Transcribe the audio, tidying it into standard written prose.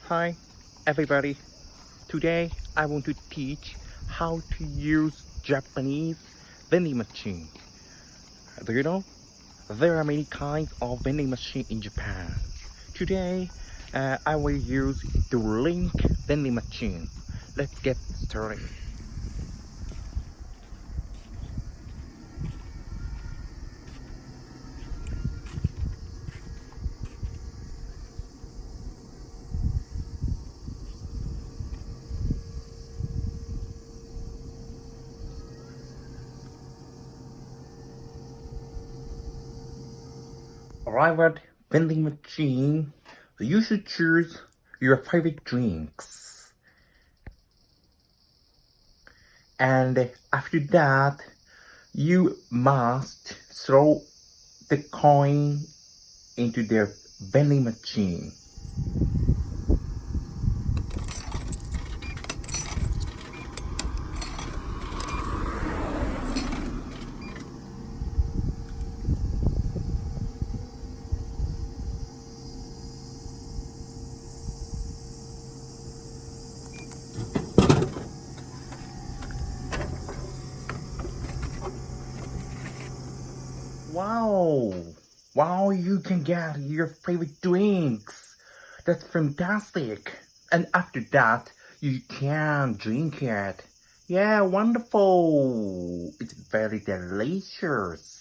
Hi everybody, today I want to teach how to use Japanese vending machine. Do you know? There are many kinds of vending machine in Japan. Today I will use the link vending machine. Let's get started. Arrive at vending machine. You should choose your favorite drinks. And after that, you must throw the coin into their vending machine. Wow! Wow, you can get your favorite drinks. That's fantastic. And after that, you can drink it. Yeah, wonderful. It's very delicious.